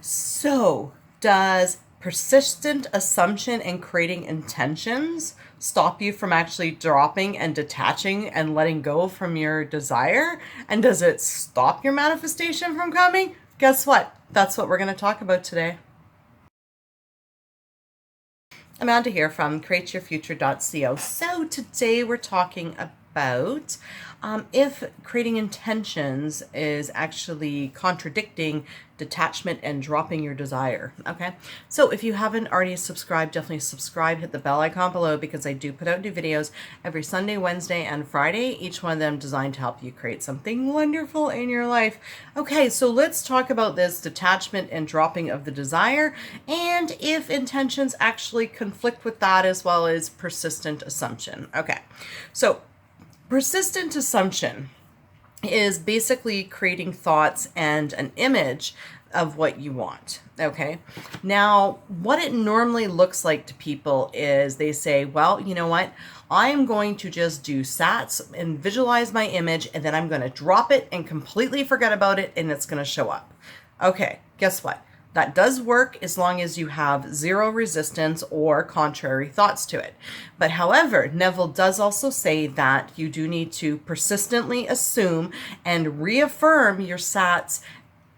So, does persistent assumption and creating intentions stop you from actually dropping and detaching and letting go from your desire? And does it stop your manifestation from coming? Guess what? That's what we're going to talk about today. Amanda here from createyourfuture.co. So today we're talking about if creating intentions is actually contradicting detachment and dropping your desire. Okay, so if you haven't already subscribed, definitely subscribe, hit the bell icon below, because I do put out new videos every Sunday, Wednesday, and Friday, each one of them designed to help you create something wonderful in your life. Okay, so let's talk about this detachment and dropping of the desire, and if intentions actually conflict with that, as well as persistent assumption. Okay, so persistent assumption is basically creating thoughts and an image of what you want. Okay. Now, what it normally looks like to people is they say, well, you know what? I'm going to just do SATs and visualize my image, and then I'm going to drop it and completely forget about it, and it's going to show up. Okay. Guess what? That does work as long as you have zero resistance or contrary thoughts to it. But however, Neville does also say that you do need to persistently assume and reaffirm your SATs,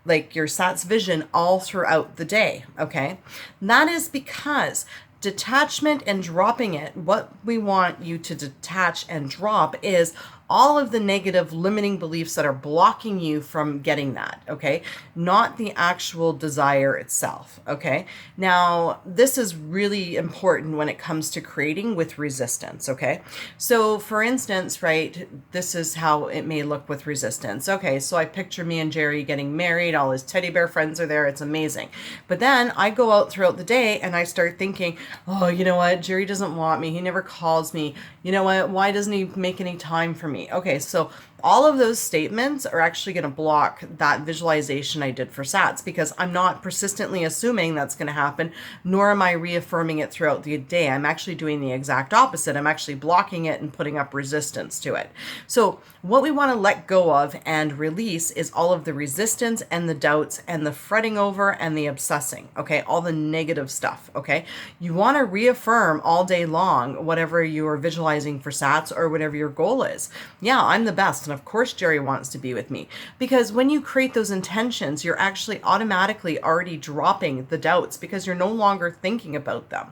like your SATs vision, all throughout the day. Okay. And that is because detachment and dropping it, what we want you to detach and drop is all of the negative limiting beliefs that are blocking you from getting that, okay? Not the actual desire itself, okay? Now, this is really important when it comes to creating with resistance, okay? So, for instance, right, this is how it may look with resistance. Okay, so I picture me and Jerry getting married, all his teddy bear friends are there, it's amazing. But then I go out throughout the day and I start thinking, oh, you know what, Jerry doesn't want me, he never calls me, you know what, why doesn't he make any time for me? Okay, so all of those statements are actually going to block that visualization I did for SATs, because I'm not persistently assuming that's going to happen, nor am I reaffirming it throughout the day. I'm actually doing the exact opposite. I'm actually blocking it and putting up resistance to it. So what we want to let go of and release is all of the resistance and the doubts and the fretting over and the obsessing, okay? All the negative stuff, okay? You want to reaffirm all day long whatever you're visualizing for SATs or whatever your goal is. Yeah, I'm the best. And of course, Jerry wants to be with me. Because when you create those intentions, you're actually automatically already dropping the doubts, because you're no longer thinking about them.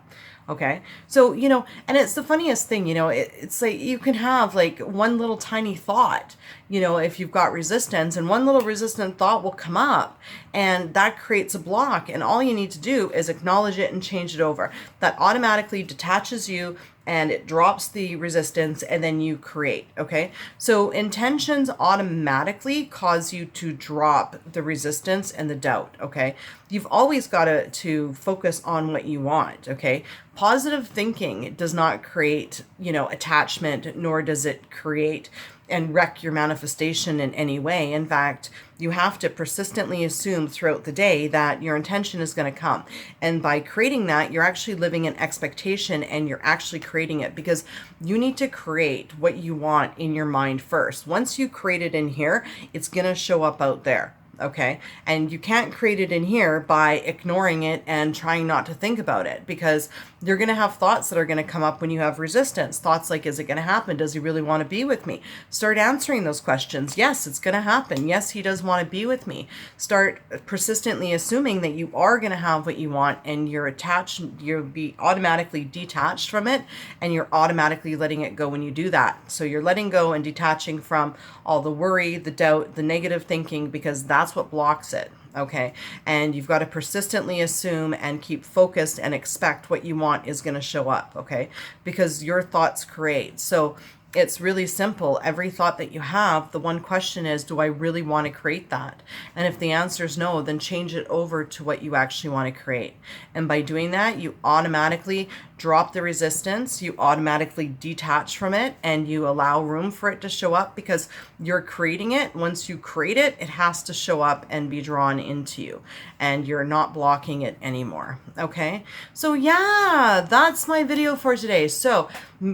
Okay. So, and it's the funniest thing, it's like you can have like one little tiny thought, if you've got resistance, and one little resistant thought will come up, and that creates a block. And all you need to do is acknowledge it and change it over. That automatically detaches you and it drops the resistance, and then you create. Okay. So intentions automatically cause you to drop the resistance and the doubt. Okay. You've always got to focus on what you want. Okay. Positive thinking does not create, attachment, nor does it create and wreck your manifestation in any way. In fact, you have to persistently assume throughout the day that your intention is going to come. And by creating that, you're actually living in expectation, and you're actually creating it, because you need to create what you want in your mind first. Once you create it in here, it's going to show up out there. Okay. And you can't create it in here by ignoring it and trying not to think about it, because you're going to have thoughts that are going to come up when you have resistance. Thoughts like, is it going to happen? Does he really want to be with me? Start answering those questions. Yes, it's going to happen. Yes, he does want to be with me. Start persistently assuming that you are going to have what you want, and you're attached, you'll be automatically detached from it, and you're automatically letting it go when you do that. So you're letting go and detaching from all the worry, the doubt, the negative thinking, because that's what blocks it. Okay. And you've got to persistently assume and keep focused and expect what you want is going to show up. Okay. Because your thoughts create. So it's really simple. Every thought that you have, the one question is, do I really want to create that? And if the answer is no, then change it over to what you actually want to create. And by doing that, you automatically drop the resistance, you automatically detach from it, and you allow room for it to show up, because you're creating it. Once you create it, it has to show up and be drawn into you, and you're not blocking it anymore. Okay. So yeah, that's my video for today. So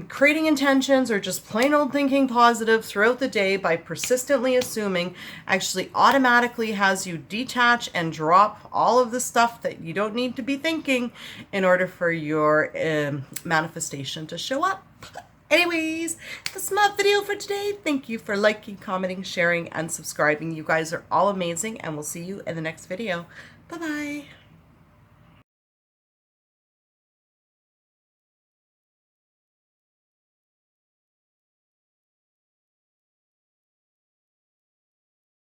creating intentions or just plain old thinking positive throughout the day by persistently assuming actually automatically has you detach and drop all of the stuff that you don't need to be thinking in order for your manifestation to show up. Anyways, that's my video for today. Thank you for liking, commenting, sharing, and subscribing. You guys are all amazing, and we'll see you in the next video. Bye-bye.